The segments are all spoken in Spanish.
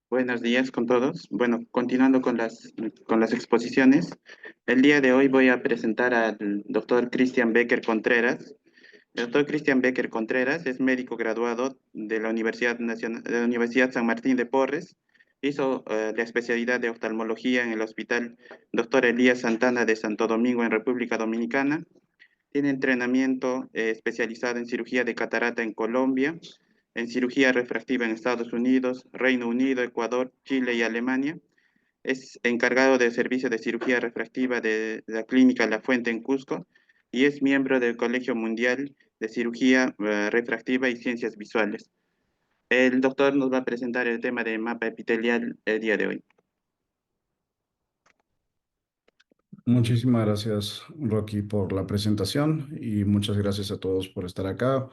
Buenos días con todos. Bueno, continuando con las exposiciones, el día de hoy voy a presentar al doctor Christian Becker Contreras. El doctor Christian Becker Contreras es médico graduado de la Universidad Nacional, de la Universidad San Martín de Porres. Hizo la especialidad de oftalmología en el Hospital Dr. Elías Santana de Santo Domingo en República Dominicana. Tiene entrenamiento especializado en cirugía de catarata en Colombia, en cirugía refractiva en Estados Unidos, Reino Unido, Ecuador, Chile y Alemania. Es encargado del servicio de cirugía refractiva de la Clínica La Fuente en Cusco y es miembro del Colegio Mundial de Cirugía Refractiva y Ciencias Visuales. El doctor nos va a presentar el tema de mapa epitelial el día de hoy. Muchísimas gracias, Rocky, por la presentación y muchas gracias a todos por estar acá.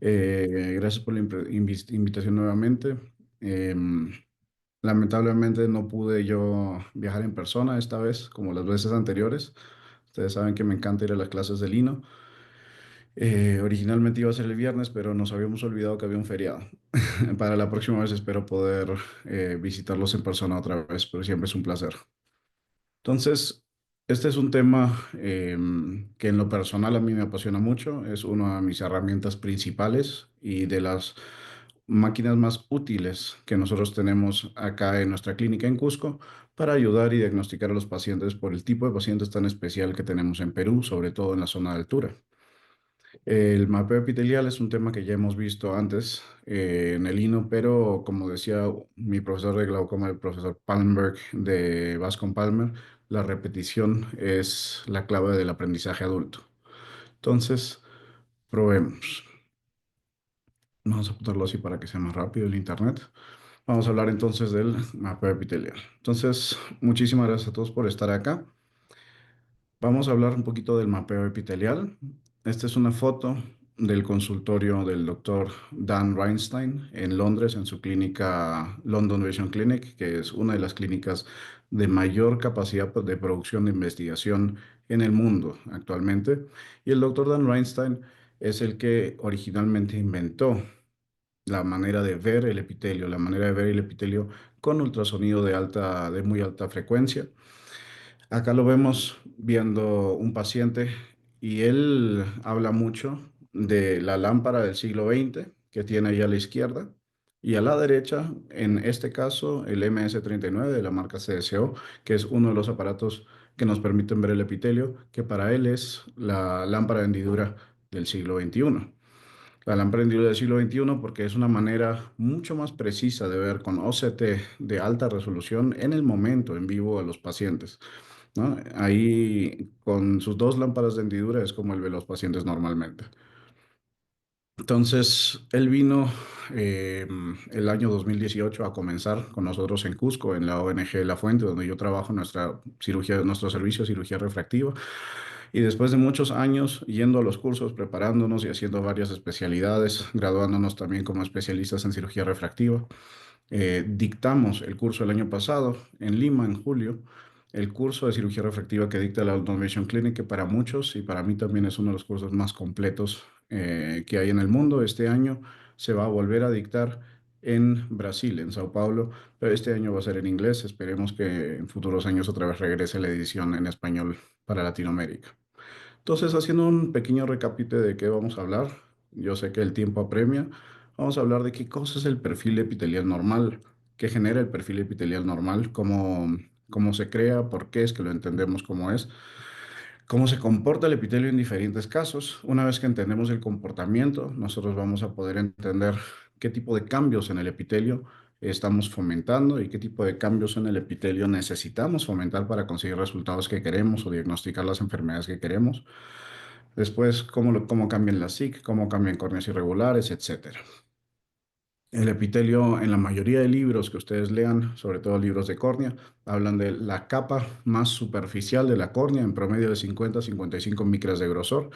Gracias por la invitación nuevamente. Em, Lamentablemente no pude yo viajar en persona esta vez, como las veces anteriores. Ustedes saben que me encanta ir a las clases de Lino. Originalmente iba a ser el viernes, pero nos habíamos olvidado que había un feriado. Para la próxima vez espero poder visitarlos en persona otra vez, pero siempre es un placer. Entonces, este es un tema que en lo personal a mí me apasiona mucho. Es una de mis herramientas principales y de las máquinas más útiles que nosotros tenemos acá en nuestra clínica en Cusco para ayudar y diagnosticar a los pacientes por el tipo de pacientes tan especial que tenemos en Perú, sobre todo en la zona de altura. El mapeo epitelial es un tema que ya hemos visto antes en el INO, pero como decía mi profesor de glaucoma, el profesor Palmberg de Bascom Palmer, la repetición es la clave del aprendizaje adulto. Entonces, probemos. Vamos a ponerlo así para que sea más rápido el internet. Vamos a hablar entonces del mapeo epitelial. Entonces, muchísimas gracias a todos por estar acá. Vamos a hablar un poquito del mapeo epitelial. Esta es una foto del consultorio del doctor Dan Reinstein en Londres, en su clínica London Vision Clinic, que es una de las clínicas de mayor capacidad de producción de investigación en el mundo actualmente. Y el doctor Dan Reinstein es el que originalmente inventó la manera de ver el epitelio, la manera de ver el epitelio con ultrasonido de muy alta frecuencia. Acá lo vemos viendo un paciente y él habla mucho de la lámpara del siglo XX que tiene ahí a la izquierda y a la derecha, en este caso, el MS-39 de la marca CSO, que es uno de los aparatos que nos permiten ver el epitelio, que para él es la lámpara de hendidura del siglo XXI. La lámpara de hendidura del siglo XXI porque es una manera mucho más precisa de ver con OCT de alta resolución en el momento, en vivo, a los pacientes, ¿no? Ahí con sus dos lámparas de hendidura es como él ve los pacientes normalmente. Entonces, él vino el año 2018 a comenzar con nosotros en Cusco, en la ONG La Fuente, donde yo trabajo en nuestra cirugía, nuestro servicio de cirugía refractiva. Y después de muchos años yendo a los cursos, preparándonos y haciendo varias especialidades, graduándonos también como especialistas en cirugía refractiva, dictamos el curso el año pasado en Lima, en julio, el curso de cirugía refractiva que dicta la London Vision Clinic, que para muchos y para mí también es uno de los cursos más completos que hay en el mundo. Este año se va a volver a dictar en Brasil, en Sao Paulo, pero este año va a ser en inglés. Esperemos que en futuros años otra vez regrese la edición en español para Latinoamérica. Entonces, haciendo un pequeño recapite de qué vamos a hablar, yo sé que el tiempo apremia, vamos a hablar de qué cosa es el perfil epitelial normal, qué genera el perfil epitelial normal, cómo se crea, por qué es que lo entendemos como es, cómo se comporta el epitelio en diferentes casos. Una vez que entendemos el comportamiento, nosotros vamos a poder entender qué tipo de cambios en el epitelio estamos fomentando y qué tipo de cambios en el epitelio necesitamos fomentar para conseguir resultados que queremos o diagnosticar las enfermedades que queremos. Después, cómo cambian las SIC, cómo cambian córneas irregulares, etcétera. El epitelio, en la mayoría de libros que ustedes lean, sobre todo libros de córnea, hablan de la capa más superficial de la córnea, en promedio de 50 a 55 micras de grosor,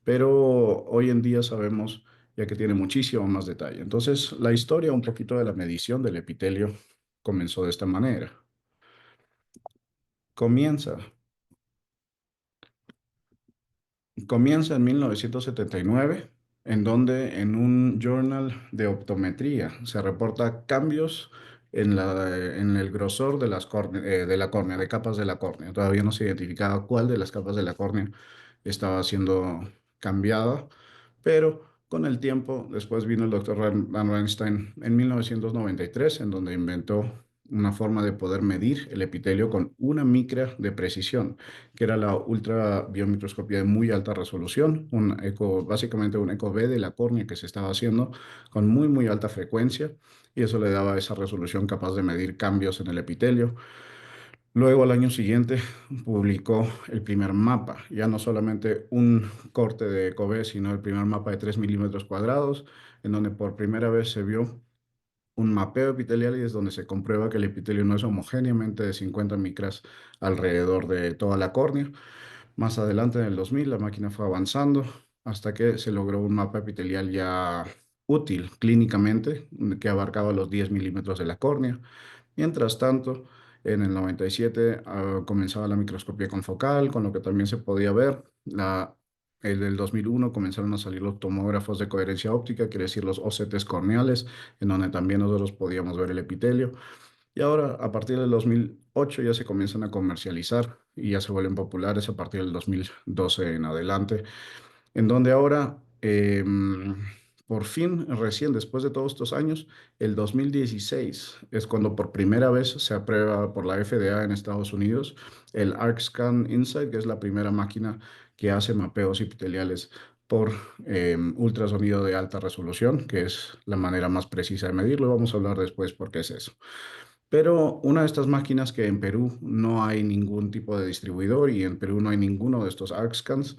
pero hoy en día sabemos ya que tiene muchísimo más detalle. Entonces, la historia un poquito de la medición del epitelio comenzó de esta manera. Comienza Comienza en 1979, en donde en un journal de optometría se reporta cambios en el grosor de de la córnea, de capas de la córnea. Todavía no se identificaba cuál de las capas de la córnea estaba siendo cambiada, pero con el tiempo, después vino el doctor Van Reinstein en 1993, en donde inventó una forma de poder medir el epitelio con una micra de precisión, que era la ultrabiomicroscopía de muy alta resolución, un eco, básicamente un eco B de la córnea que se estaba haciendo con muy alta frecuencia, y eso le daba esa resolución capaz de medir cambios en el epitelio. Luego, al año siguiente, publicó el primer mapa, ya no solamente un corte de ECOB, sino el primer mapa de 3 milímetros cuadrados, en donde por primera vez se vio un mapeo epitelial y es donde se comprueba que el epitelio no es homogéneamente de 50 micras alrededor de toda la córnea. Más adelante, en el 2000, la máquina fue avanzando hasta que se logró un mapa epitelial ya útil clínicamente, que abarcaba los 10 milímetros de la córnea. Mientras tanto, en el 97 comenzaba la microscopía confocal, con lo que también se podía ver. El del 2001 comenzaron a salir los tomógrafos de coherencia óptica, quiere decir los OCTs corneales, en donde también nosotros podíamos ver el epitelio. Y ahora, a partir del 2008, ya se comienzan a comercializar y ya se vuelven populares a partir del 2012 en adelante, en donde ahora, por fin, recién después de todos estos años, el 2016 es cuando por primera vez se aprueba por la FDA en Estados Unidos el ArcScan Insight, que es la primera máquina que hace mapeos epiteliales por ultrasonido de alta resolución, que es la manera más precisa de medirlo. Vamos a hablar después por qué es eso. Pero una de estas máquinas que en Perú no hay ningún tipo de distribuidor y en Perú no hay ninguno de estos ArcScans,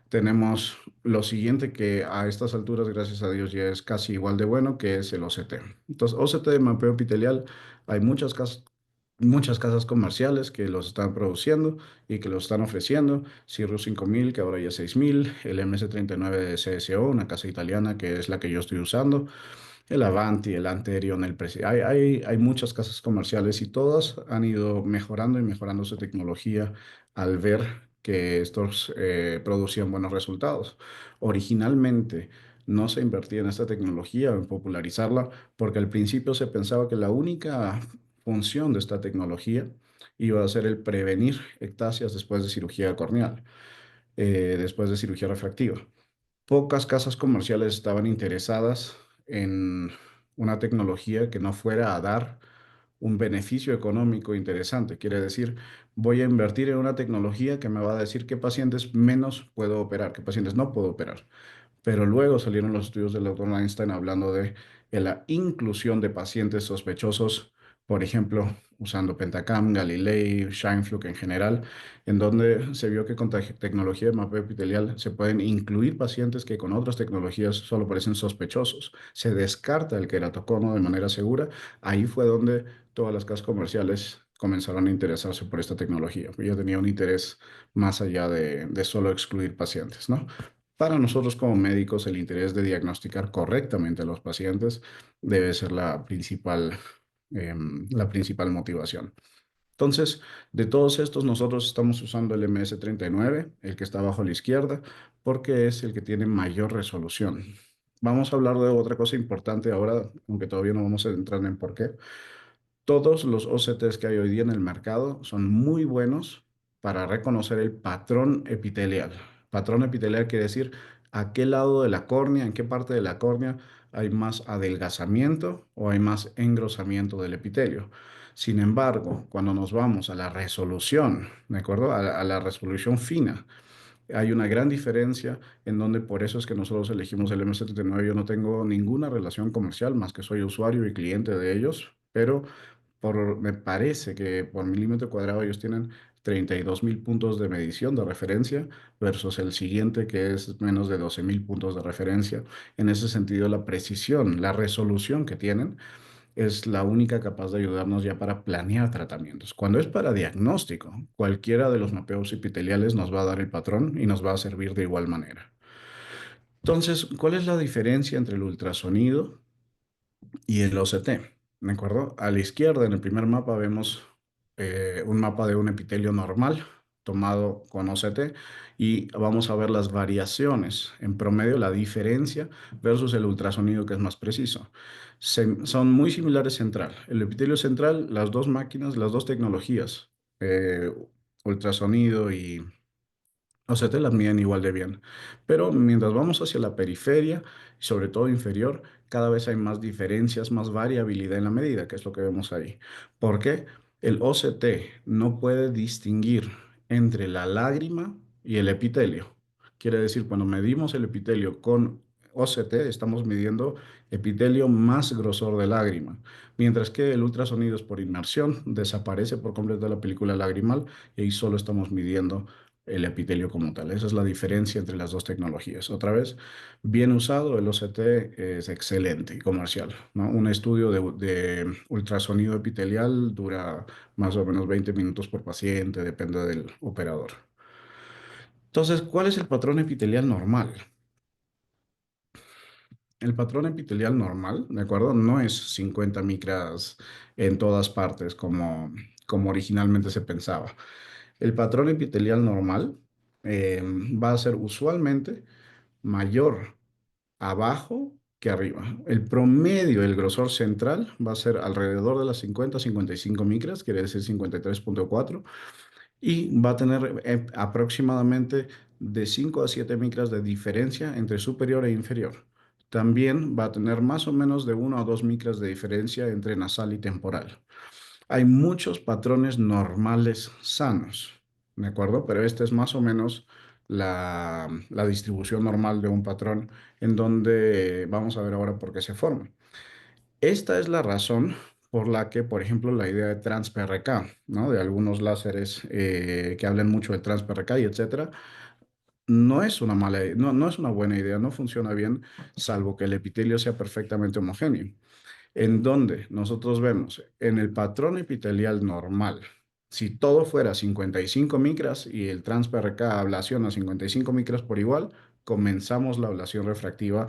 tenemos lo siguiente que a estas alturas, gracias a Dios, ya es casi igual de bueno, que es el OCT. Entonces, OCT de mapeo epitelial, hay muchas casas comerciales que los están produciendo y que los están ofreciendo. Cirrus 5000, que ahora ya es 6000, el MS39 de CSO, una casa italiana que es la que yo estoy usando, el Avanti, el Anterion, hay muchas casas comerciales y todas han ido mejorando y mejorando su tecnología al ver que estos producían buenos resultados. Originalmente no se invertía en esta tecnología, en popularizarla, porque al principio se pensaba que la única función de esta tecnología iba a ser el prevenir ectasias después de cirugía corneal, después de cirugía refractiva. Pocas casas comerciales estaban interesadas en una tecnología que no fuera a dar un beneficio económico interesante. Quiere decir, voy a invertir en una tecnología que me va a decir qué pacientes menos puedo operar, qué pacientes no puedo operar. Pero luego salieron los estudios del doctor Einstein hablando de la inclusión de pacientes sospechosos, por ejemplo, usando Pentacam, Galilei, Scheinflug en general, en donde se vio que con tecnología de mapeo epitelial se pueden incluir pacientes que con otras tecnologías solo parecen sospechosos. Se descarta el queratocono de manera segura. Ahí fue donde todas las casas comerciales comenzaron a interesarse por esta tecnología. Yo tenía un interés más allá de solo excluir pacientes, ¿no? Para nosotros como médicos, el interés de diagnosticar correctamente a los pacientes debe ser la principal motivación. Entonces, de todos estos, nosotros estamos usando el MS39, el que está abajo a la izquierda, porque es el que tiene mayor resolución. Vamos a hablar de otra cosa importante ahora, aunque todavía no vamos a entrar en por qué. Todos los OCTs que hay hoy día en el mercado son muy buenos para reconocer el patrón epitelial. Patrón epitelial quiere decir a qué lado de la córnea, en qué parte de la córnea hay más adelgazamiento o hay más engrosamiento del epitelio. Sin embargo, cuando nos vamos a la resolución, ¿de acuerdo? A la resolución fina, hay una gran diferencia en donde por eso es que nosotros elegimos el M79. Yo no tengo ninguna relación comercial más que soy usuario y cliente de ellos, pero me parece que por milímetro cuadrado ellos tienen 32.000 puntos de medición de referencia versus el siguiente que es menos de 12.000 puntos de referencia. En ese sentido, la precisión, la resolución que tienen es la única capaz de ayudarnos ya para planear tratamientos. Cuando es para diagnóstico, cualquiera de los mapeos epiteliales nos va a dar el patrón y nos va a servir de igual manera. Entonces, ¿cuál es la diferencia entre el ultrasonido y el OCT? ¿De acuerdo? A la izquierda, en el primer mapa, vemos un mapa de un epitelio normal, tomado con OCT y vamos a ver las variaciones, en promedio la diferencia versus el ultrasonido que es más preciso. Son muy similares central. El epitelio central, las dos máquinas, las dos tecnologías, eh, ultrasonido y o sea, te las miden igual de bien. Pero mientras vamos hacia la periferia, y sobre todo inferior, cada vez hay más diferencias, más variabilidad en la medida, que es lo que vemos ahí. ¿Por qué? El OCT no puede distinguir entre la lágrima y el epitelio. Quiere decir, cuando medimos el epitelio con OCT, estamos midiendo epitelio más grosor de lágrima, mientras que el ultrasonido es por inmersión, desaparece por completo la película lagrimal y ahí solo estamos midiendo el epitelio como tal. Esa es la diferencia entre las dos tecnologías. Otra vez, bien usado, el OCT es excelente y comercial, ¿no? Un estudio de ultrasonido epitelial dura más o menos 20 minutos por paciente, depende del operador. Entonces, ¿cuál es el patrón epitelial normal? El patrón epitelial normal, ¿de acuerdo? No es 50 micras en todas partes como originalmente se pensaba. El patrón epitelial normal va a ser usualmente mayor abajo que arriba. El promedio, el grosor central va a ser alrededor de las 50-55 micras, quiere decir 53,4, y va a tener aproximadamente de 5 a 7 micras de diferencia entre superior e inferior. También va a tener más o menos de 1 a 2 micras de diferencia entre nasal y temporal. Hay muchos patrones normales sanos, ¿de acuerdo? Pero esta es más o menos la distribución normal de un patrón en donde vamos a ver ahora por qué se forma. Esta es la razón por la que, por ejemplo, la idea de trans-PRK, ¿no? De algunos láseres que hablan mucho de trans-PRK y etcétera, no es una no es una buena idea, no funciona bien, salvo que el epitelio sea perfectamente homogéneo en donde nosotros vemos en el patrón epitelial normal, si todo fuera 55 micras y el trans-PRK ablación a 55 micras por igual, comenzamos la ablación refractiva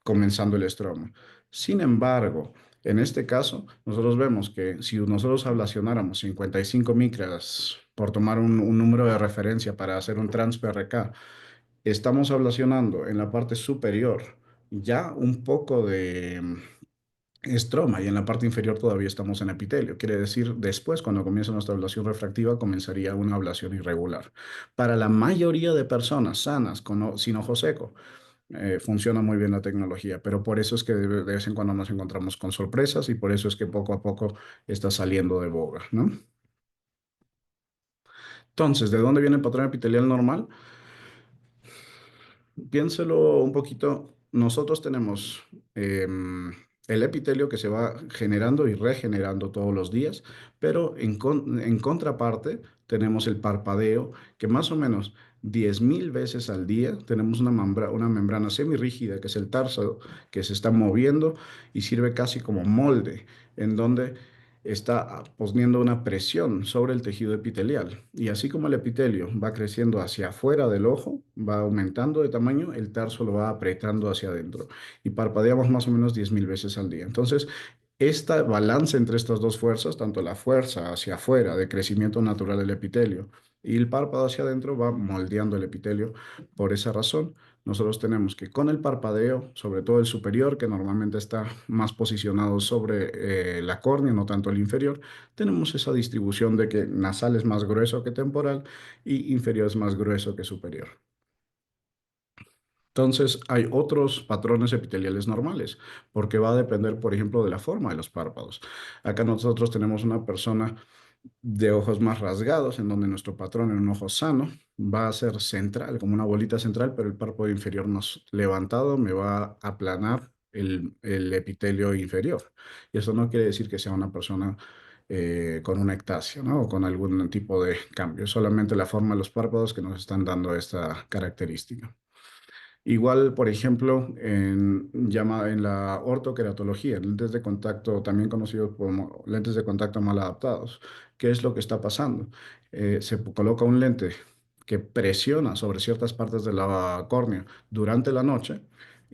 comenzando el estroma. Sin embargo, en este caso, nosotros vemos que si nosotros ablacionáramos 55 micras, por tomar un número de referencia para hacer un trans-PRK, estamos ablacionando en la parte superior ya un poco de estroma y en la parte inferior todavía estamos en epitelio. Quiere decir, después, cuando comienza nuestra ablación refractiva, comenzaría una ablación irregular. Para la mayoría de personas sanas, sin ojo seco, funciona muy bien la tecnología, pero por eso es que de vez en cuando nos encontramos con sorpresas y por eso es que poco a poco está saliendo de boga, ¿no? Entonces, ¿de dónde viene el patrón epitelial normal? Piénselo un poquito. Nosotros tenemos el epitelio que se va generando y regenerando todos los días, pero en contraparte tenemos el parpadeo, que más o menos 10.000 veces al día tenemos una membrana semirrígida, que es el tarso, que se está moviendo y sirve casi como molde, en donde está poniendo una presión sobre el tejido epitelial. Y así como el epitelio va creciendo hacia afuera del ojo, va aumentando de tamaño, el tarso lo va apretando hacia adentro. Y parpadeamos más o menos 10.000 veces al día. Entonces, esta balance entre estas dos fuerzas, tanto la fuerza hacia afuera de crecimiento natural del epitelio y el párpado hacia adentro, va moldeando el epitelio. Por esa razón, nosotros tenemos que con el parpadeo, sobre todo el superior, que normalmente está más posicionado sobre la córnea, no tanto el inferior, tenemos esa distribución de que nasal es más grueso que temporal y inferior es más grueso que superior. Entonces, hay otros patrones epiteliales normales, porque va a depender, por ejemplo, de la forma de los párpados. Acá nosotros tenemos una persona de ojos más rasgados, en donde nuestro patrón en un ojo sano va a ser central, como una bolita central, pero el párpado inferior más levantado me va a aplanar el epitelio inferior. Y eso no quiere decir que sea una persona con una ectasia, ¿no? O con algún tipo de cambio, es solamente la forma de los párpados que nos están dando esta característica. Igual, por ejemplo, en la ortoqueratología, lentes de contacto, también conocidos como lentes de contacto mal adaptados. ¿Qué es lo que está pasando? Coloca un lente que presiona sobre ciertas partes de la córnea durante la noche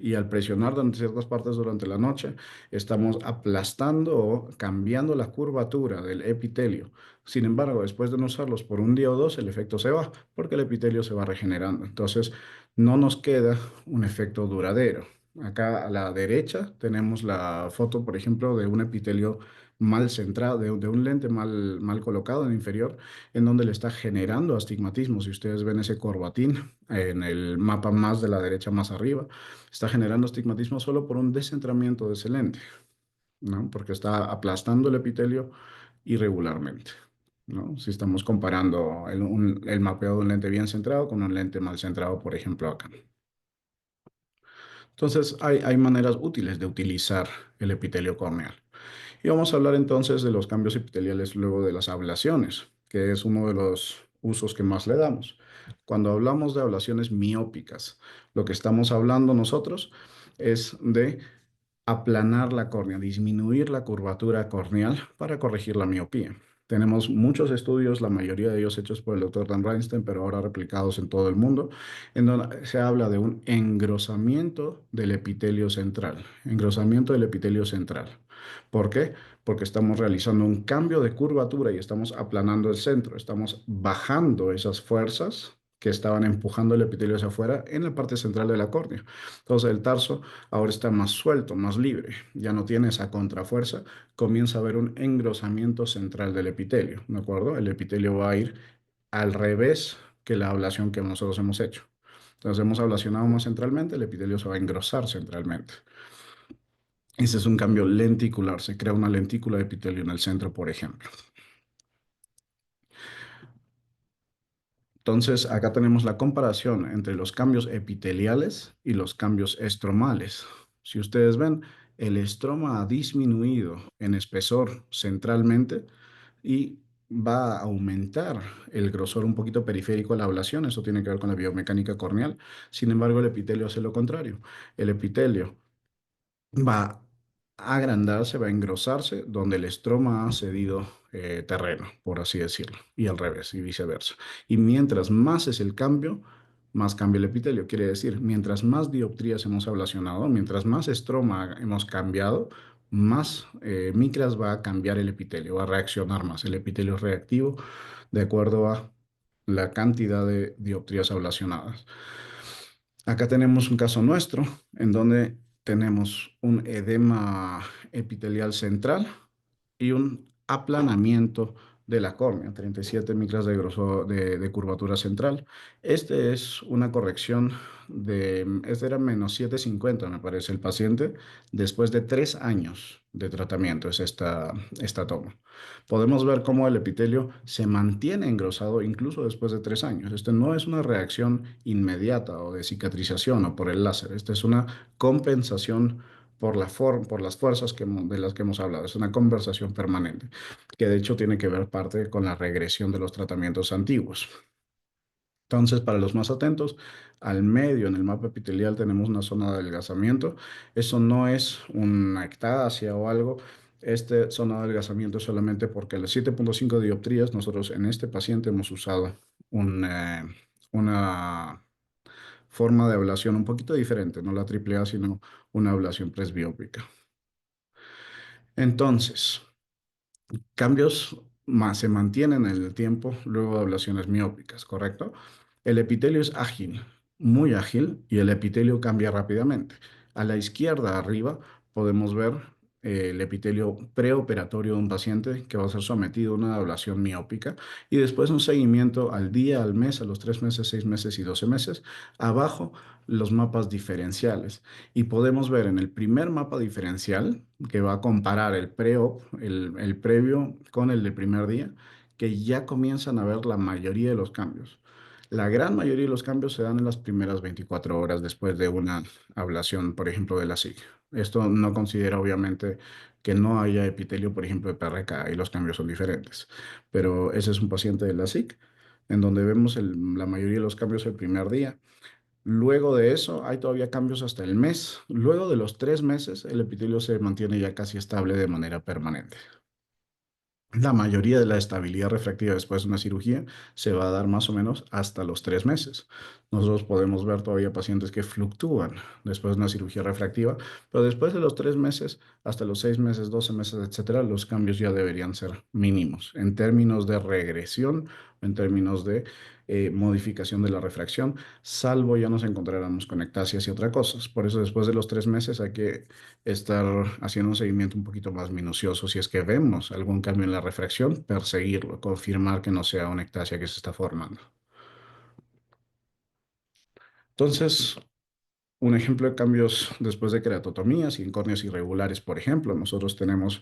y al presionar en ciertas partes durante la noche, estamos aplastando o cambiando la curvatura del epitelio. Sin embargo, después de no usarlos por un día o dos, el efecto se va porque el epitelio se va regenerando. Entonces, no nos queda un efecto duradero. Acá a la derecha tenemos la foto, por ejemplo, de un epitelio mal centrado, de un lente mal colocado en inferior, en donde le está generando astigmatismo. Si ustedes ven ese corbatín en el mapa más de la derecha, más arriba, está generando astigmatismo solo por un descentramiento de ese lente, ¿no? Porque está aplastando el epitelio irregularmente, ¿no? Si estamos comparando el mapeo de un lente bien centrado con un lente mal centrado, por ejemplo, acá. Entonces, hay maneras útiles de utilizar el epitelio corneal. Y vamos a hablar entonces de los cambios epiteliales luego de las ablaciones, que es uno de los usos que más le damos. Cuando hablamos de ablaciones miópicas, lo que estamos hablando nosotros es de aplanar la córnea, disminuir la curvatura corneal para corregir la miopía. Tenemos muchos estudios, la mayoría de ellos hechos por el doctor Dan Reinstein, pero ahora replicados en todo el mundo, en donde se habla de un engrosamiento del epitelio central. Engrosamiento del epitelio central. ¿Por qué? Porque estamos realizando un cambio de curvatura y estamos aplanando el centro. Estamos bajando esas fuerzas que estaban empujando el epitelio hacia afuera en la parte central de la córnea. Entonces el tarso ahora está más suelto, más libre, ya no tiene esa contrafuerza, comienza a haber un engrosamiento central del epitelio, ¿de acuerdo? El epitelio va a ir al revés que la ablación que nosotros hemos hecho. Entonces hemos ablacionado más centralmente, el epitelio se va a engrosar centralmente. Ese es un cambio lenticular, se crea una lentícula de epitelio en el centro, por ejemplo. Entonces, acá tenemos la comparación entre los cambios epiteliales y los cambios estromales. Si ustedes ven, el estroma ha disminuido en espesor centralmente y va a aumentar el grosor un poquito periférico a la ablación. Eso tiene que ver con la biomecánica corneal. Sin embargo, el epitelio hace lo contrario. El epitelio va a agrandarse, va a engrosarse donde el estroma ha cedido terreno, por así decirlo, y al revés, y viceversa. Y mientras más es el cambio, más cambia el epitelio. Quiere decir, mientras más dioptrías hemos ablacionado, mientras más estroma hemos cambiado, más micras va a cambiar el epitelio, va a reaccionar más. El epitelio es reactivo de acuerdo a la cantidad de dioptrías ablacionadas. Acá tenemos un caso nuestro en donde tenemos un edema epitelial central y un aplanamiento de la córnea, 37 micras de grosor de curvatura central. Este es una corrección este era menos 750, me parece, el paciente, después de 3 años de tratamiento, es esta toma. Podemos ver cómo el epitelio se mantiene engrosado incluso después de 3 años. Este no es una reacción inmediata o de cicatrización o por el láser. Esta es una compensación por las fuerzas de las que hemos hablado. Es una conversación permanente, que de hecho tiene que ver parte con la regresión de los tratamientos antiguos. Entonces, para los más atentos, al medio en el mapa epitelial tenemos una zona de adelgazamiento. Eso no es una ectasia o algo. Esta zona de adelgazamiento es solamente porque a las 7.5 dioptrías nosotros en este paciente hemos usado una forma de ablación un poquito diferente, no la triple A, sino una ablación presbiópica. Entonces, cambios más se mantienen en el tiempo luego de ablaciones miópicas, ¿correcto? El epitelio es ágil, muy ágil, y el epitelio cambia rápidamente. A la izquierda, arriba, podemos ver el epitelio preoperatorio de un paciente que va a ser sometido a una ablación miópica y después un seguimiento al día, al mes, a los 3 meses, 6 meses y 12 meses. Abajo, los mapas diferenciales. Y podemos ver en el primer mapa diferencial, que va a comparar el pre-op, el previo con el del primer día, que ya comienzan a ver la mayoría de los cambios. La gran mayoría de los cambios se dan en las primeras 24 horas después de una ablación, por ejemplo, de la SIG. Esto no considera, obviamente, que no haya epitelio, por ejemplo, de PRK y los cambios son diferentes. Pero ese es un paciente de la SIG, en donde vemos la mayoría de los cambios el primer día. Luego de eso, hay todavía cambios hasta el mes. Luego de los 3 meses, el epitelio se mantiene ya casi estable de manera permanente. La mayoría de la estabilidad refractiva después de una cirugía se va a dar más o menos hasta los 3 meses. Nosotros podemos ver todavía pacientes que fluctúan después de una cirugía refractiva, pero después de los 3 meses, hasta los 6 meses, 12 meses, etcétera, los cambios ya deberían ser mínimos en términos de regresión, en términos de modificación de la refracción, salvo ya nos encontráramos con ectasias y otras cosas. Por eso después de los 3 meses hay que estar haciendo un seguimiento un poquito más minucioso. Si es que vemos algún cambio en la refracción, perseguirlo, confirmar que no sea una ectasia que se está formando. Entonces, un ejemplo de cambios después de queratotomías y en córneas irregulares, por ejemplo, nosotros tenemos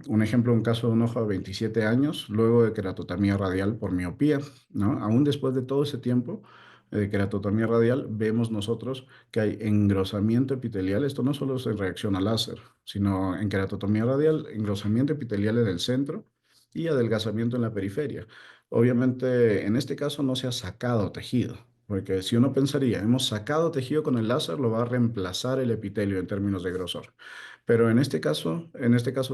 un ejemplo, un caso de un ojo de 27 años, luego de queratotomía radial por miopía, ¿no? Aún después de todo ese tiempo de queratotomía radial, vemos nosotros que hay engrosamiento epitelial. Esto no solo es en reacción al láser, sino en queratotomía radial, engrosamiento epitelial en el centro y adelgazamiento en la periferia. Obviamente, en este caso no se ha sacado tejido. Porque si uno pensaría, hemos sacado tejido con el láser, lo va a reemplazar el epitelio en términos de grosor. Pero en este caso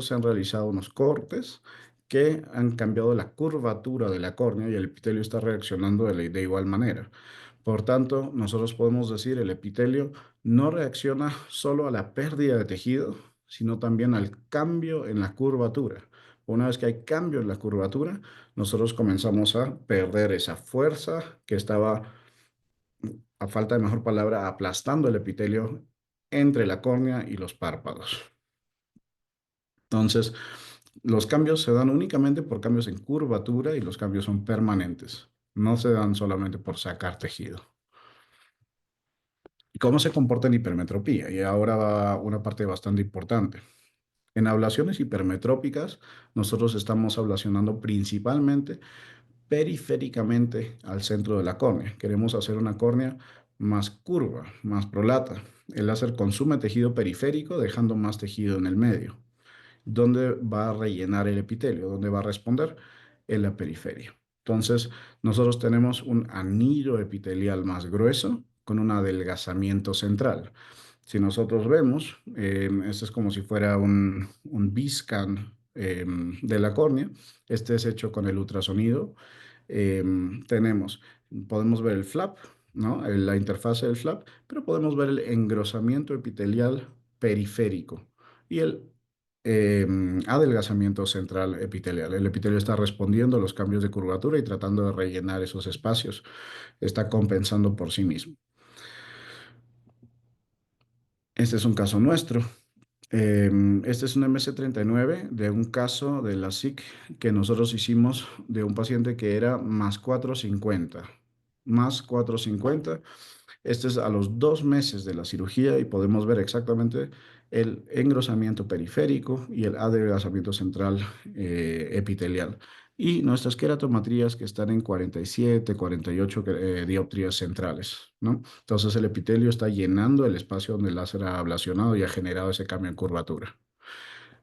se han realizado unos cortes que han cambiado la curvatura de la córnea y el epitelio está reaccionando de igual manera. Por tanto, nosotros podemos decir el epitelio no reacciona solo a la pérdida de tejido, sino también al cambio en la curvatura. Una vez que hay cambio en la curvatura, nosotros comenzamos a perder esa fuerza que estaba, a falta de mejor palabra, aplastando el epitelio entre la córnea y los párpados. Entonces, los cambios se dan únicamente por cambios en curvatura y los cambios son permanentes. No se dan solamente por sacar tejido. ¿Y cómo se comporta en hipermetropía? Y ahora va una parte bastante importante. En ablaciones hipermetrópicas, nosotros estamos ablacionando principalmente periféricamente al centro de la córnea. Queremos hacer una córnea más curva, más prolata. El láser consume tejido periférico, dejando más tejido en el medio. ¿Dónde va a rellenar el epitelio? ¿Dónde va a responder? En la periferia. Entonces, nosotros tenemos un anillo epitelial más grueso con un adelgazamiento central. Si nosotros vemos, esto es como si fuera un B-scan de la córnea. Este es hecho con el ultrasonido. Tenemos, podemos ver el flap, ¿no? La interfase del flap, pero podemos ver el engrosamiento epitelial periférico y el adelgazamiento central epitelial. El epitelio está respondiendo a los cambios de curvatura y tratando de rellenar esos espacios. Está compensando por sí mismo. Este es un caso nuestro. Este es un MS39 de un caso de la SIC que nosotros hicimos de un paciente que era más 450. Más 450. Este es a los 2 meses de la cirugía y podemos ver exactamente el engrosamiento periférico y el adelgazamiento central epitelial. Y nuestras queratometrías que están en 47, 48 dioptrías centrales, ¿no? Entonces el epitelio está llenando el espacio donde el láser ha ablacionado y ha generado ese cambio en curvatura,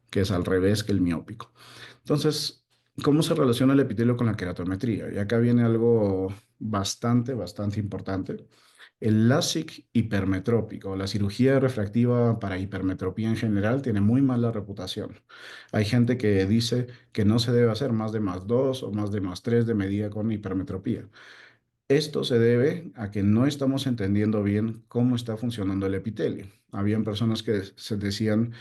que es al revés que el miópico. Entonces, ¿cómo se relaciona el epitelio con la queratometría? Y acá viene algo bastante importante. El LASIK hipermetrópico, la cirugía refractiva para hipermetropía en general, tiene muy mala reputación. Hay gente que dice que no se debe hacer más de +2 o más de +3 de medida con hipermetropía. Esto se debe a que no estamos entendiendo bien cómo está funcionando el epitelio. Habían personas que se decían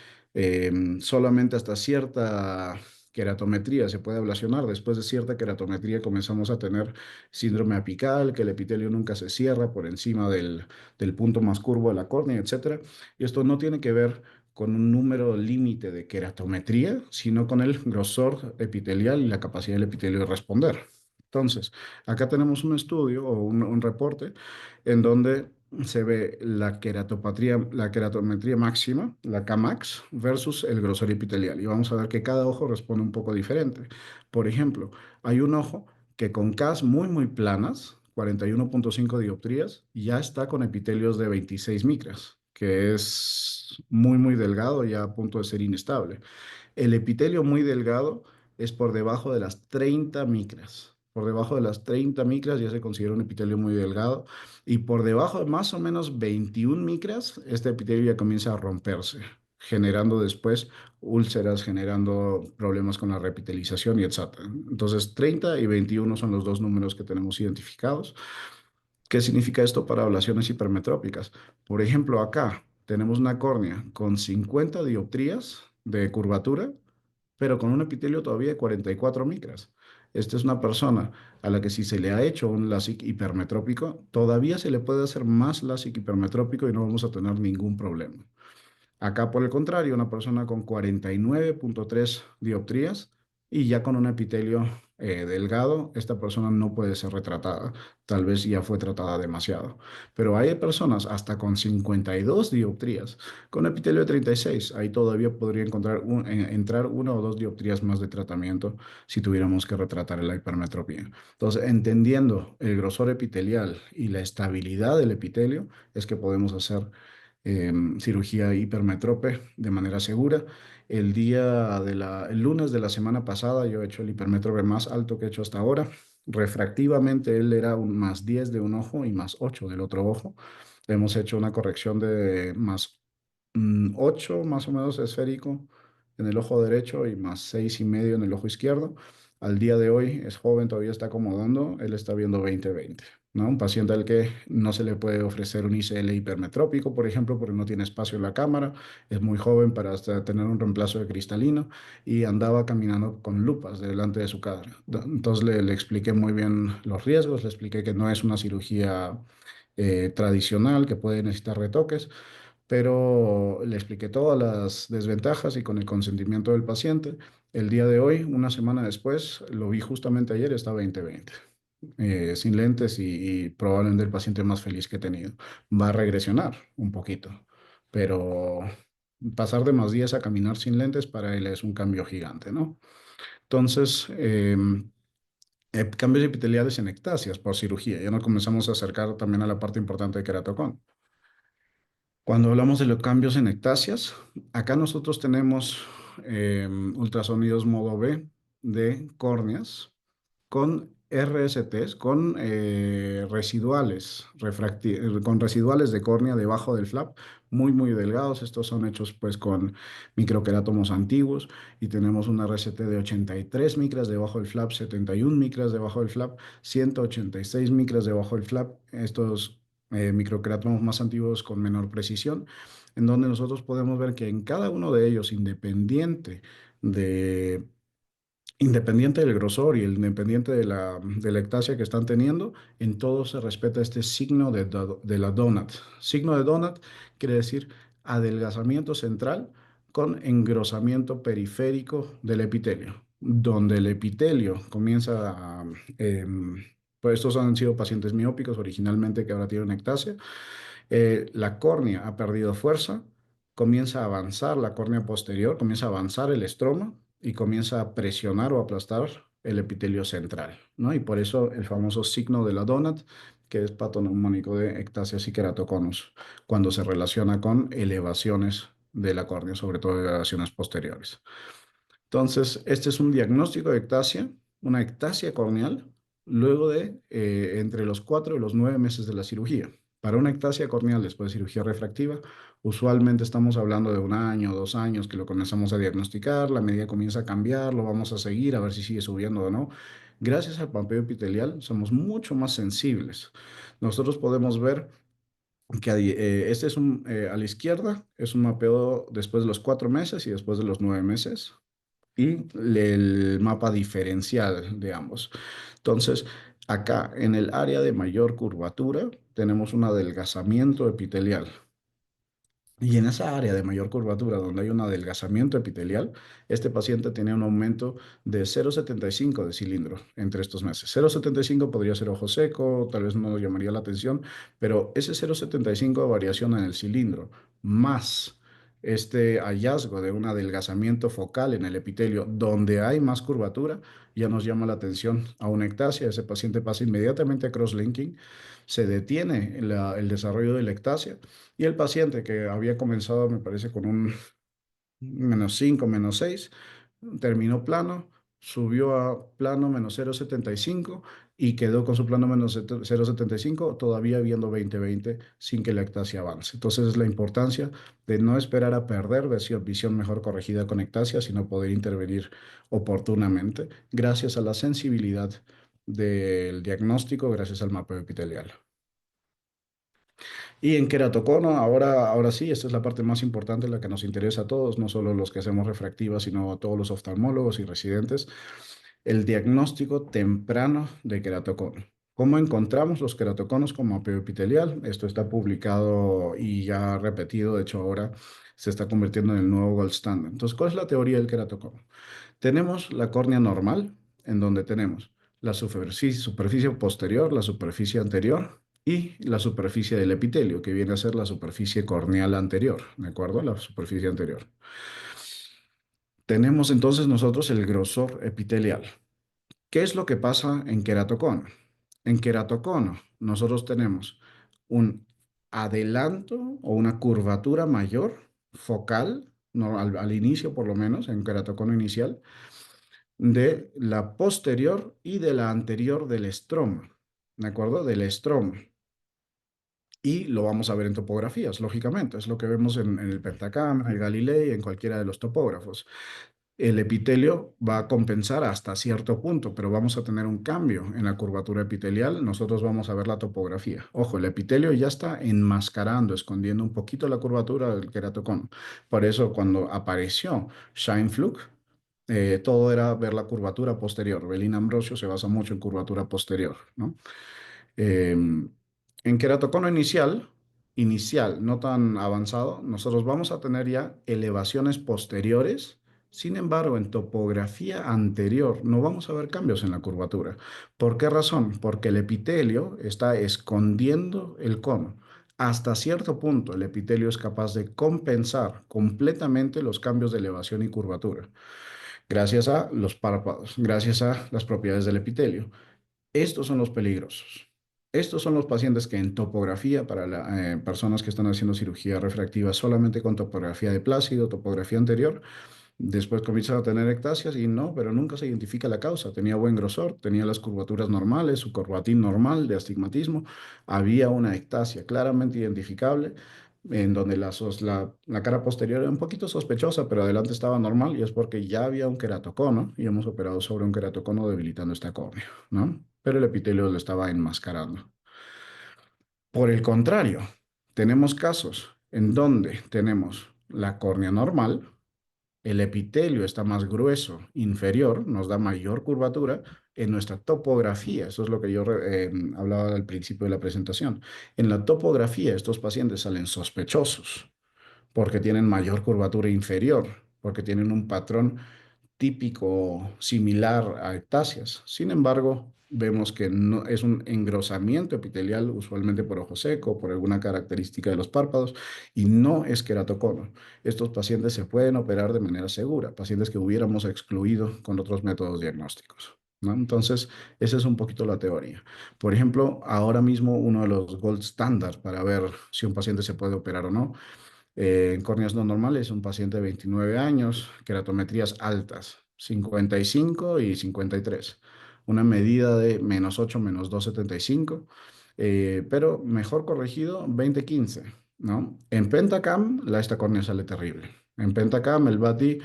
solamente hasta cierta queratometría se puede ablacionar. Después de cierta queratometría comenzamos a tener síndrome apical, que el epitelio nunca se cierra por encima del punto más curvo de la córnea, etcétera. Y esto no tiene que ver con un número límite de queratometría, sino con el grosor epitelial y la capacidad del epitelio de responder. Entonces, acá tenemos un estudio o un reporte en donde se ve la queratometría máxima, la Kmax, versus el grosor epitelial. Y vamos a ver que cada ojo responde un poco diferente. Por ejemplo, hay un ojo que con Ks muy planas, 41,5 dioptrías, ya está con epitelios de 26 micras, que es muy delgado, ya a punto de ser inestable. El epitelio muy delgado es por debajo de las 30 micras. Por debajo de las 30 micras ya se considera un epitelio muy delgado y por debajo de más o menos 21 micras, este epitelio ya comienza a romperse. generando después úlceras, generando problemas con la repitelización y etcétera. Entonces, 30 y 21 son los dos números que tenemos identificados. ¿Qué significa esto para ablaciones hipermetrópicas? Por ejemplo, acá tenemos una córnea con 50 dioptrías de curvatura, pero con un epitelio todavía de 44 micras. Esta es una persona a la que si se le ha hecho un LASIK hipermetrópico, todavía se le puede hacer más LASIK hipermetrópico y no vamos a tener ningún problema. Acá, por el contrario, una persona con 49,3 dioptrías y ya con un epitelio delgado, esta persona no puede ser retratada. Tal vez ya fue tratada demasiado. Pero hay personas hasta con 52 dioptrías, con epitelio de 36. Ahí todavía podría entrar una o dos dioptrías más de tratamiento si tuviéramos que retratar la hipermetropía. Entonces, entendiendo el grosor epitelial y la estabilidad del epitelio, es que podemos hacer cirugía hipermetrópe de manera segura. El lunes de la semana pasada yo he hecho el hipermetrópe más alto que he hecho hasta ahora. Refractivamente él era un +10 de un ojo y +8 del otro ojo. Hemos hecho una corrección de +8 más o menos esférico en el ojo derecho y +6,5 en el ojo izquierdo. Al día de hoy es joven, todavía está acomodando, él está viendo 20/20. ¿No? Un paciente al que no se le puede ofrecer un ICL hipermetrópico, por ejemplo, porque no tiene espacio en la cámara, es muy joven para hasta tener un reemplazo de cristalino y andaba caminando con lupas delante de su cara. Entonces le expliqué muy bien los riesgos, le expliqué que no es una cirugía tradicional, que puede necesitar retoques, pero le expliqué todas las desventajas y con el consentimiento del paciente. El día de hoy, una semana después, lo vi justamente ayer, está 20/20 sin lentes y probablemente el paciente más feliz que he tenido. Va a regresionar un poquito, pero pasar de +10 a caminar sin lentes para él es un cambio gigante, ¿no? Entonces, cambios epiteliales en ectasias por cirugía. Ya nos comenzamos a acercar también a la parte importante de queratocón. Cuando hablamos de los cambios en ectasias, acá nosotros tenemos ultrasonidos modo B de córneas con RSTs, con con residuales de córnea debajo del flap, muy, muy delgados. Estos son hechos pues con microquerátomos antiguos y tenemos una RST de 83 micras debajo del flap, 71 micras debajo del flap, 186 micras debajo del flap. Estos microquerátomos más antiguos con menor precisión, en donde nosotros podemos ver que en cada uno de ellos, de independiente del grosor y independiente de la ectasia que están teniendo, en todo se respeta este signo de la donut. Signo de donut quiere decir adelgazamiento central con engrosamiento periférico del epitelio, donde el epitelio comienza a... pues estos han sido pacientes miópicos originalmente que ahora tienen ectasia. La córnea ha perdido fuerza, comienza a avanzar la córnea posterior, comienza a avanzar el estroma y comienza a presionar o aplastar el epitelio central, ¿no? Y por eso el famoso signo de la donut, que es patoneumonónico de ectasias y queratoconus, cuando se relaciona con elevaciones de la córnea, sobre todo elevaciones posteriores. Entonces, este es un diagnóstico de ectasia, una ectasia corneal, luego de entre los 4 y los 9 meses de la cirugía. Para una ectasia corneal después de cirugía refractiva, usualmente estamos hablando de 1 año, 2 años que lo comenzamos a diagnosticar, la medida comienza a cambiar, lo vamos a seguir a ver si sigue subiendo o no. Gracias al papeo epitelial somos mucho más sensibles. Nosotros podemos ver que este es a la izquierda, es un mapeo después de los 4 meses y después de los 9 meses y el mapa diferencial de ambos. Entonces, acá en el área de mayor curvatura tenemos un adelgazamiento epitelial. Y en esa área de mayor curvatura, donde hay un adelgazamiento epitelial, este paciente tiene un aumento de 0,75 de cilindro entre estos meses. 0,75 podría ser ojo seco, tal vez no llamaría la atención, pero ese 0,75 de variación en el cilindro, más este hallazgo de un adelgazamiento focal en el epitelio, donde hay más curvatura, ya nos llama la atención a una ectasia. Ese paciente pasa inmediatamente a crosslinking, se detiene el desarrollo de la ectasia y el paciente que había comenzado, me parece, con un -5, -6, terminó plano, subió a plano -0,75 y quedó con su plano menos 0,75, todavía viendo 20/20 sin que la ectasia avance. Entonces es la importancia de no esperar a perder visión mejor corregida con ectasia, sino poder intervenir oportunamente gracias a la sensibilidad del diagnóstico, gracias al mapeo epitelial. Y en queratocono, ahora sí, esta es la parte más importante, la que nos interesa a todos, no solo los que hacemos refractiva, sino a todos los oftalmólogos y residentes, el diagnóstico temprano de queratocono. ¿Cómo encontramos los queratoconos con mapeo epitelial? Esto está publicado y ya repetido, de hecho ahora se está convirtiendo en el nuevo gold standard. Entonces, ¿cuál es la teoría del queratocono? Tenemos la córnea normal, en donde tenemos la superficie posterior, la superficie anterior y la superficie del epitelio, que viene a ser la superficie corneal anterior, ¿de acuerdo? La superficie anterior. Tenemos entonces nosotros el grosor epitelial. ¿Qué es lo que pasa en queratocono? En queratocono nosotros tenemos un adelanto o una curvatura mayor focal, no, al inicio por lo menos, en queratocono inicial, de la posterior y de la anterior del estroma, ¿de acuerdo? Del estroma. Y lo vamos a ver en topografías, lógicamente. Es lo que vemos en el Pentacam, en el Galilei, en cualquiera de los topógrafos. El epitelio va a compensar hasta cierto punto, pero vamos a tener un cambio en la curvatura epitelial. Nosotros vamos a ver la topografía. Ojo, el epitelio ya está enmascarando, escondiendo un poquito la curvatura del queratocono. Por eso, cuando apareció Scheinflug, todo era ver la curvatura posterior. Belín Ambrosio se basa mucho en curvatura posterior, ¿no? En queratocono inicial, no tan avanzado, nosotros vamos a tener ya elevaciones posteriores. Sin embargo, en topografía anterior no vamos a ver cambios en la curvatura. ¿Por qué razón? Porque el epitelio está escondiendo el cono. Hasta cierto punto, el epitelio es capaz de compensar completamente los cambios de elevación y curvatura, gracias a los párpados, gracias a las propiedades del epitelio. Estos son los peligrosos. Estos son los pacientes que en topografía, para las personas que están haciendo cirugía refractiva solamente con topografía de plácido, topografía anterior, después comienzan a tener ectasias y no, pero nunca se identifica la causa. Tenía buen grosor, tenía las curvaturas normales, su corbatín normal de astigmatismo, había una ectasia claramente identificable, en donde la cara posterior era un poquito sospechosa, pero adelante estaba normal y es porque ya había un queratocono y hemos operado sobre un queratocono debilitando esta córnea, ¿no? Pero el epitelio lo estaba enmascarando. Por el contrario, tenemos casos en donde tenemos la córnea normal, el epitelio está más grueso, inferior, nos da mayor curvatura en nuestra topografía. Eso es lo que yo hablaba al principio de la presentación. En la topografía, estos pacientes salen sospechosos porque tienen mayor curvatura inferior, porque tienen un patrón típico similar a ectasias. Sin embargo, vemos que no es un engrosamiento epitelial, usualmente por ojo seco, por alguna característica de los párpados, y no es queratocono. Estos pacientes se pueden operar de manera segura, pacientes que hubiéramos excluido con otros métodos diagnósticos, ¿no? Entonces, esa es un poquito la teoría. Por ejemplo, ahora mismo uno de los gold standard para ver si un paciente se puede operar o no en córneas no normales, un paciente de 29 años, queratometrías altas, 55 y 53. Una medida de -8, -2,75, pero mejor corregido 20/15, ¿no? En Pentacam, esta córnea sale terrible. En Pentacam, el BATI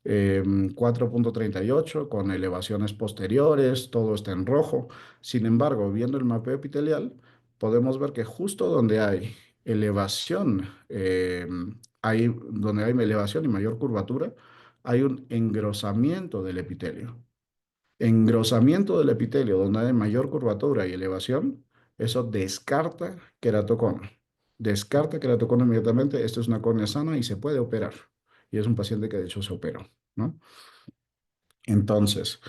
4,38 con elevaciones posteriores, todo está en rojo. Sin embargo, viendo el mapeo epitelial, podemos ver que justo donde hay elevación, donde hay elevación y mayor curvatura, hay un engrosamiento del epitelio. Engrosamiento del epitelio, donde hay mayor curvatura y elevación, eso descarta queratocono. Descarta queratocono inmediatamente. Esto es una córnea sana y se puede operar. Y es un paciente que de hecho se operó, ¿no? Entonces,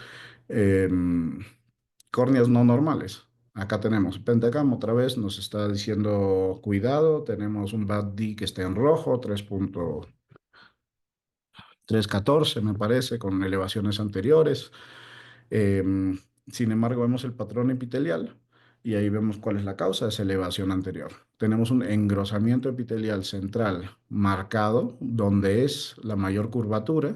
em, córneas no normales. Acá tenemos Pentacam, otra vez nos está diciendo cuidado. Tenemos un BAD-D que está en rojo, 3,14 me parece, con elevaciones anteriores. Em, Sin embargo, vemos el patrón epitelial y ahí vemos cuál es la causa de esa elevación anterior. Tenemos un engrosamiento epitelial central marcado, donde es la mayor curvatura,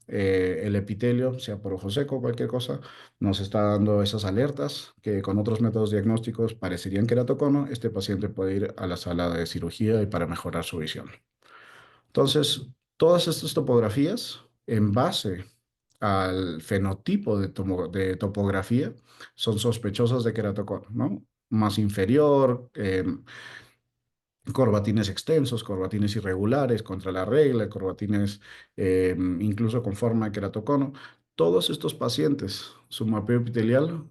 el epitelio, sea por ojo seco o cualquier cosa, nos está dando esas alertas que con otros métodos diagnósticos parecerían queratocono. Este paciente puede ir a la sala de cirugía y para mejorar su visión. Entonces, todas estas topografías, en base al fenotipo de topografía, son sospechosas de queratocono, ¿no? Más inferior, corbatines extensos, corbatines irregulares contra la regla, corbatines incluso con forma de queratocono. Todos estos pacientes, su mapeo epitelial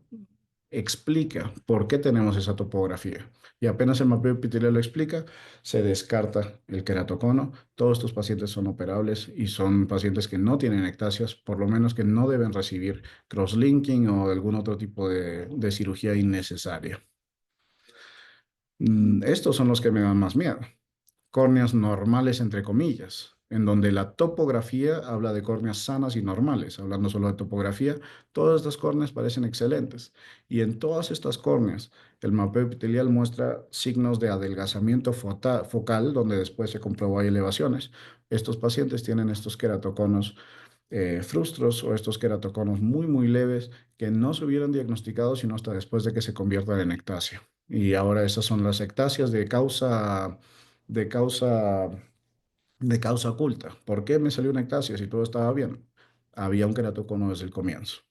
explica por qué tenemos esa topografía. Y apenas el mapeo epitelial lo explica, se descarta el queratocono. Todos estos pacientes son operables y son pacientes que no tienen ectasias, por lo menos que no deben recibir crosslinking o algún otro tipo de cirugía innecesaria. Estos son los que me dan más miedo. Córneas normales, entre comillas, en donde la topografía habla de córneas sanas y normales. Hablando solo de topografía, todas estas córneas parecen excelentes. Y en todas estas córneas, el mapeo epitelial muestra signos de adelgazamiento focal, donde después se comprobó hay elevaciones. Estos pacientes tienen estos queratoconos frustros o estos queratoconos muy, muy leves que no se hubieran diagnosticado sino hasta después de que se conviertan en ectasia. Y ahora esas son las ectasias de causa, de causa oculta. ¿Por qué me salió una ectasia si todo estaba bien? Había un queratocono desde el comienzo.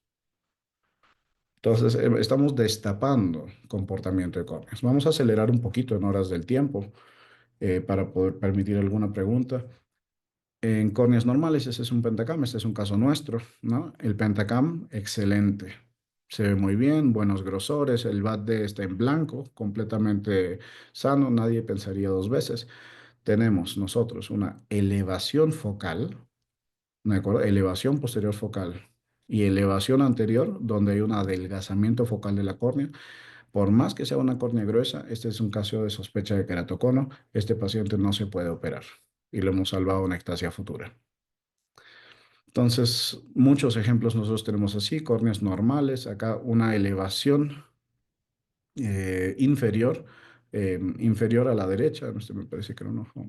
Entonces, estamos destapando comportamiento de córneas. Vamos a acelerar un poquito en horas del tiempo para poder permitir alguna pregunta. En córneas normales, ese es un pentacam, este es un caso nuestro, ¿no? El pentacam, excelente. Se ve muy bien, buenos grosores, el BAD-D está en blanco, completamente sano, nadie pensaría dos veces. Tenemos nosotros una elevación focal, ¿de acuerdo? Elevación posterior focal y elevación anterior, donde hay un adelgazamiento focal de la córnea. Por más que sea una córnea gruesa, este es un caso de sospecha de queratocono. Este paciente no se puede operar y lo hemos salvado una ectasia futura. Entonces, muchos ejemplos nosotros tenemos así, córneas normales, acá una elevación inferior, inferior a la derecha, este me parece que era un ojo,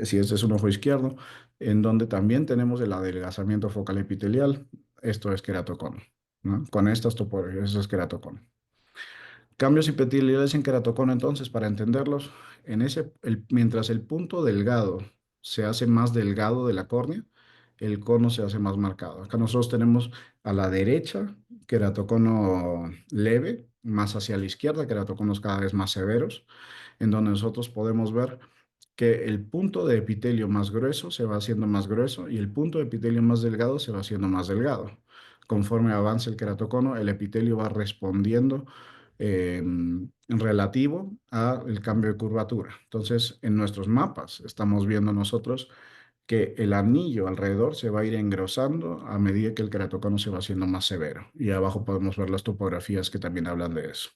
sí, este es un ojo izquierdo, en donde también tenemos el adelgazamiento focal epitelial, esto es queratocono, ¿no? Con estas topografías, eso es queratocono. Cambios epiteliales en queratocono, entonces, para entenderlos, mientras el punto delgado se hace más delgado de la córnea, el cono se hace más marcado. Acá nosotros tenemos a la derecha queratocono leve, más hacia la izquierda queratoconos cada vez más severos, en donde nosotros podemos ver que el punto de epitelio más grueso se va haciendo más grueso y el punto de epitelio más delgado se va haciendo más delgado. Conforme avanza el queratocono, el epitelio va respondiendo en relativo al cambio de curvatura. Entonces, en nuestros mapas estamos viendo nosotros que el anillo alrededor se va a ir engrosando a medida que el queratocono se va haciendo más severo. Y abajo podemos ver las topografías que también hablan de eso.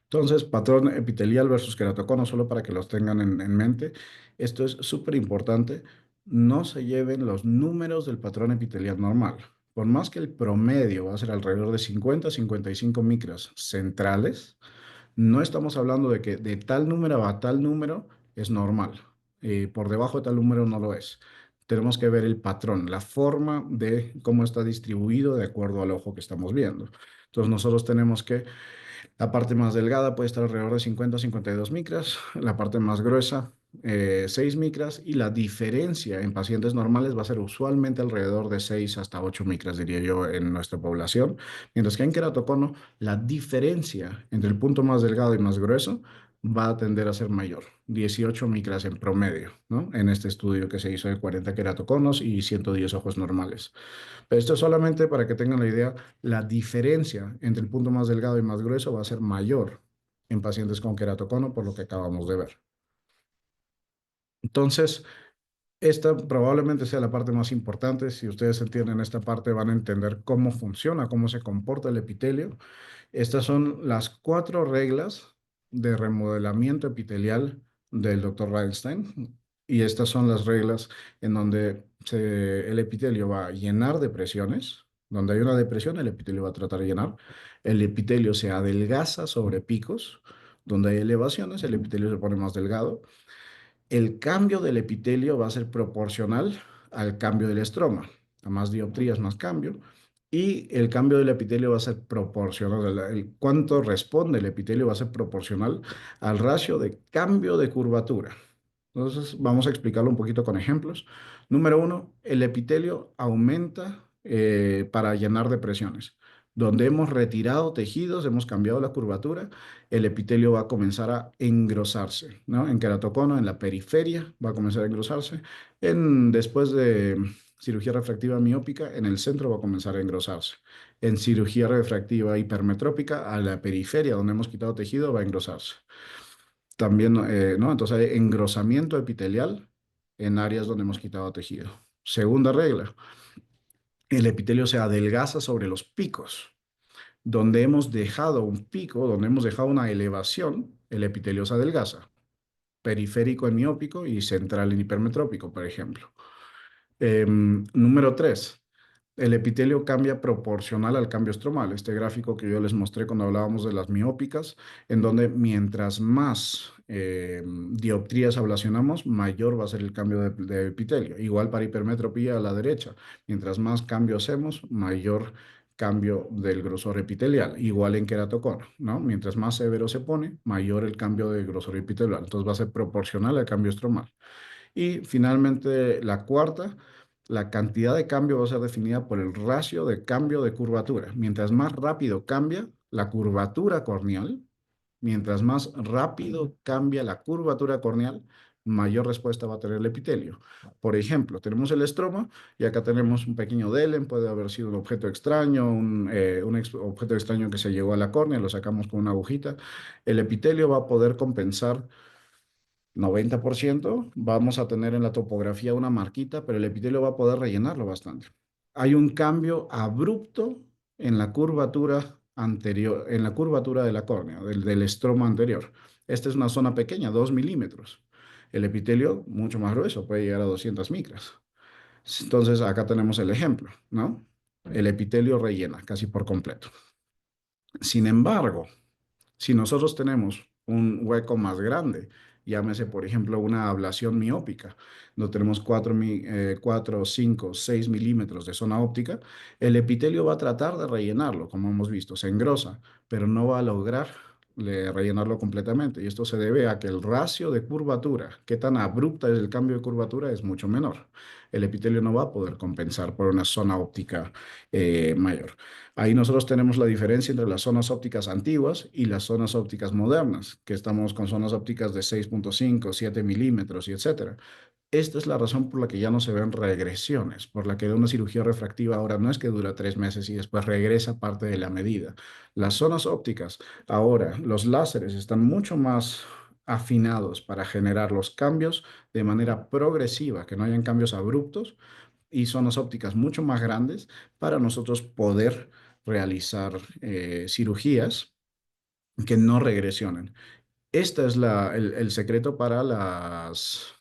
Entonces, patrón epitelial versus queratocono, solo para que los tengan en mente. Esto es súper importante. No se lleven los números del patrón epitelial normal. Por más que el promedio va a ser alrededor de 50 a 55 micras centrales, no estamos hablando de que de tal número a tal número es normal. Por debajo de tal número no lo es. Tenemos que ver el patrón, la forma de cómo está distribuido de acuerdo al ojo que estamos viendo. Entonces, nosotros tenemos que la parte más delgada puede estar alrededor de 50 a 52 micras, la parte más gruesa 6 micras y la diferencia en pacientes normales va a ser usualmente alrededor de 6 hasta 8 micras, diría yo, en nuestra población. Mientras que en queratocono la diferencia entre el punto más delgado y más grueso va a tender a ser mayor, 18 micras en promedio, ¿no? En este estudio que se hizo de 40 queratoconos y 110 ojos normales. Pero esto es solamente para que tengan la idea, la diferencia entre el punto más delgado y más grueso va a ser mayor en pacientes con queratocono, por lo que acabamos de ver. Entonces, esta probablemente sea la parte más importante. Si ustedes entienden esta parte, van a entender cómo funciona, cómo se comporta el epitelio. Estas son las 4 reglas de remodelamiento epitelial del doctor Reinstein. Y estas son las reglas en donde el epitelio va a llenar depresiones. Donde hay una depresión, el epitelio va a tratar de llenar. El epitelio se adelgaza sobre picos. Donde hay elevaciones, el epitelio se pone más delgado. El cambio del epitelio va a ser proporcional al cambio del estroma. A más dioptrías, más cambio. Y el cambio del epitelio va a ser proporcional. Cuánto responde el epitelio va a ser proporcional al ratio de cambio de curvatura. Entonces, vamos a explicarlo un poquito con ejemplos. Número uno, el epitelio aumenta para llenar depresiones. Donde hemos retirado tejidos, hemos cambiado la curvatura, el epitelio va a comenzar a engrosarse, ¿no? En queratocono, en la periferia, va a comenzar a engrosarse. Después de cirugía refractiva miópica, en el centro va a comenzar a engrosarse. En cirugía refractiva hipermetrópica, a la periferia, donde hemos quitado tejido, va a engrosarse. También, ¿no? Entonces hay engrosamiento epitelial en áreas donde hemos quitado tejido. Segunda regla, el epitelio se adelgaza sobre los picos. Donde hemos dejado un pico, donde hemos dejado una elevación, el epitelio se adelgaza. Periférico en miópico y central en hipermetrópico, por ejemplo. Número 3. El epitelio cambia proporcional al cambio estromal. Este gráfico que yo les mostré cuando hablábamos de las miópicas, en donde mientras más dioptrías ablacionamos, mayor va a ser el cambio de epitelio. Igual para hipermetropía a la derecha. Mientras más cambio hacemos, mayor cambio del grosor epitelial. Igual en queratocono, ¿no? Mientras más severo se pone, mayor el cambio de grosor epitelial. Entonces va a ser proporcional al cambio estromal. Y finalmente, la cuarta, la cantidad de cambio va a ser definida por el ratio de cambio de curvatura. Mientras más rápido cambia la curvatura corneal, mientras más rápido cambia la curvatura corneal, mayor respuesta va a tener el epitelio. Por ejemplo, tenemos el estroma y acá tenemos un pequeño delen, puede haber sido un objeto extraño, objeto extraño que se llegó a la córnea, lo sacamos con una agujita. El epitelio va a poder compensar 90%, vamos a tener en la topografía una marquita, pero el epitelio va a poder rellenarlo bastante. Hay un cambio abrupto en la curvatura anterior, en la curvatura de la córnea, del estroma anterior. Esta es una zona pequeña, 2 milímetros. El epitelio, mucho más grueso, puede llegar a 200 micras. Entonces, acá tenemos el ejemplo, ¿no? El epitelio rellena casi por completo. Sin embargo, si nosotros tenemos un hueco más grande, llámese por ejemplo una ablación miópica, donde tenemos 4, 5, 6 milímetros de zona óptica, el epitelio va a tratar de rellenarlo, como hemos visto, se engrosa, pero no va a lograr rellenarlo completamente. Y esto se debe a que el ratio de curvatura, qué tan abrupta es el cambio de curvatura, es mucho menor. El epitelio no va a poder compensar por una zona óptica mayor. Ahí nosotros tenemos la diferencia entre las zonas ópticas antiguas y las zonas ópticas modernas, que estamos con zonas ópticas de 6.5, 7 milímetros y etcétera. Esta es la razón por la que ya no se ven regresiones, por la que una cirugía refractiva ahora no es que dura 3 meses y después regresa parte de la medida. Las zonas ópticas, ahora los láseres están mucho más afinados para generar los cambios de manera progresiva, que no hayan cambios abruptos y zonas ópticas mucho más grandes para nosotros poder realizar cirugías que no regresionen. Este es el secreto para las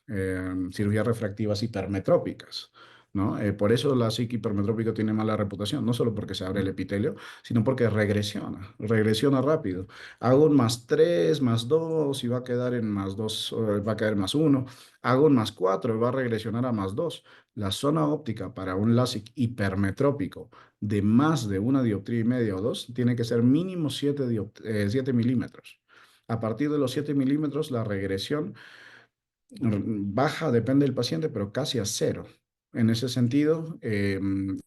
cirugías refractivas hipermetrópicas, ¿no? Por eso la psique hipermetrópica tiene mala reputación, no solo porque se abre el epitelio, sino porque regresiona rápido. Hago un +3, +2 y va a quedar en +2, va a caer +1. Hago un +4 y va a regresionar a +2. La zona óptica para un LASIK hipermetrópico de más de 1,5 dioptría o 2 tiene que ser mínimo 7 milímetros. A partir de los 7 milímetros, la regresión baja, depende del paciente, pero casi a cero. En ese sentido,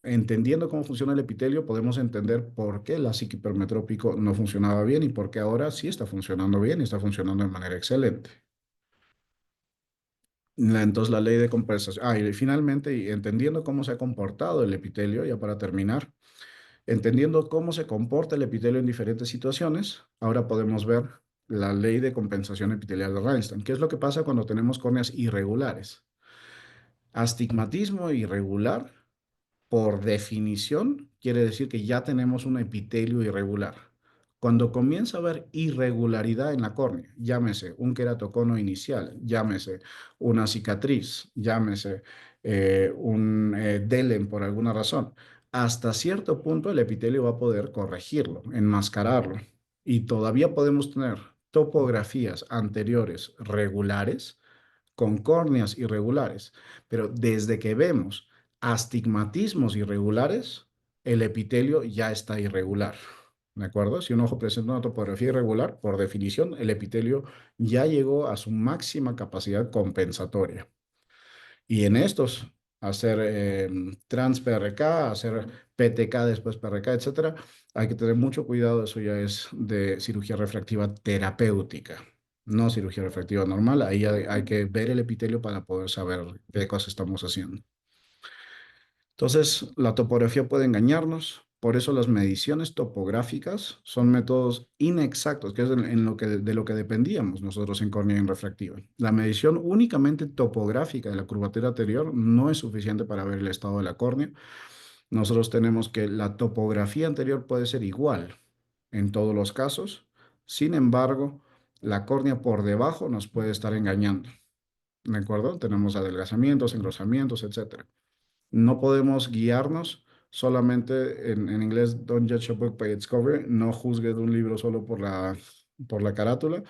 entendiendo cómo funciona el epitelio, podemos entender por qué el lásiz hipermetrópico no funcionaba bien y por qué ahora sí está funcionando bien y está funcionando de manera excelente. Entonces, la ley de compensación. Y finalmente, y entendiendo cómo se ha comportado el epitelio, ya para terminar, entendiendo cómo se comporta el epitelio en diferentes situaciones, ahora podemos ver la ley de compensación epitelial de Reinstein. ¿Qué es lo que pasa cuando tenemos córneas irregulares? Astigmatismo irregular, por definición, quiere decir que ya tenemos un epitelio irregular. Cuando comienza a haber irregularidad en la córnea, llámese un queratocono inicial, llámese una cicatriz, llámese un DELEN por alguna razón, hasta cierto punto el epitelio va a poder corregirlo, enmascararlo. Y todavía podemos tener topografías anteriores regulares con córneas irregulares, pero desde que vemos astigmatismos irregulares, el epitelio ya está irregular. ¿De acuerdo? Si un ojo presenta una topografía irregular, por definición, el epitelio ya llegó a su máxima capacidad compensatoria. Y en estos, hacer trans PRK, hacer PTK, después PRK, etcétera, hay que tener mucho cuidado. Eso ya es de cirugía refractiva terapéutica, no cirugía refractiva normal. Ahí hay que ver el epitelio para poder saber qué cosas estamos haciendo. Entonces, la topografía puede engañarnos, por eso las mediciones topográficas son métodos inexactos, que es en lo que, de lo que dependíamos nosotros en córnea refractiva. La medición únicamente topográfica de la curvatura anterior no es suficiente para ver el estado de la córnea. Nosotros tenemos que la topografía anterior puede ser igual en todos los casos, sin embargo, la córnea por debajo nos puede estar engañando. ¿De acuerdo? Tenemos adelgazamientos, engrosamientos, etcétera. No podemos guiarnos solamente en inglés, don't judge a book by its cover, no juzgue de un libro solo por la carátula.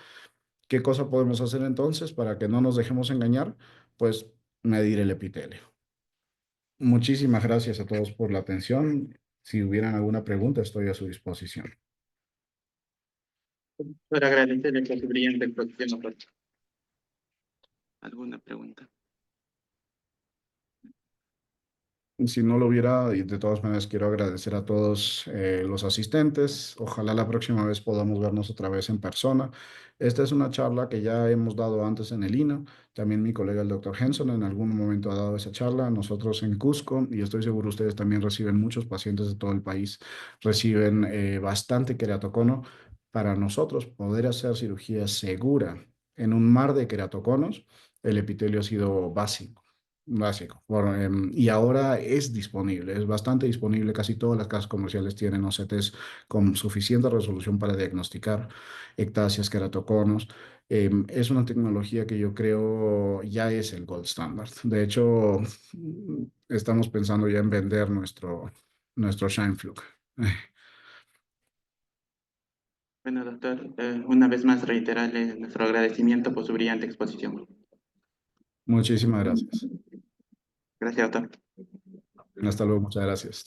¿Qué cosa podemos hacer entonces para que no nos dejemos engañar? Pues medir el epitelio. Muchísimas gracias a todos por la atención. Si hubieran alguna pregunta, estoy a su disposición. Para agradecerle por su brillante exposición, doctor. ¿Alguna pregunta? Si no lo hubiera, y de todas maneras quiero agradecer a todos los asistentes. Ojalá la próxima vez podamos vernos otra vez en persona. Esta es una charla que ya hemos dado antes en el INA. También mi colega el doctor Henson en algún momento ha dado esa charla. Nosotros en Cusco, y estoy seguro ustedes también reciben muchos pacientes de todo el país, reciben bastante queratocono. Para nosotros poder hacer cirugía segura en un mar de queratoconos, el epitelio ha sido básico. Básico. Bueno, y ahora es disponible, es bastante disponible. Casi todas las casas comerciales tienen OCTs con suficiente resolución para diagnosticar ectasias, queratoconos. Es una tecnología que yo creo ya es el gold standard. De hecho, estamos pensando ya en vender nuestro Scheinflug. Bueno, doctor, una vez más reiterarle nuestro agradecimiento por su brillante exposición. Muchísimas gracias. Gracias, doctor. Hasta luego, muchas gracias.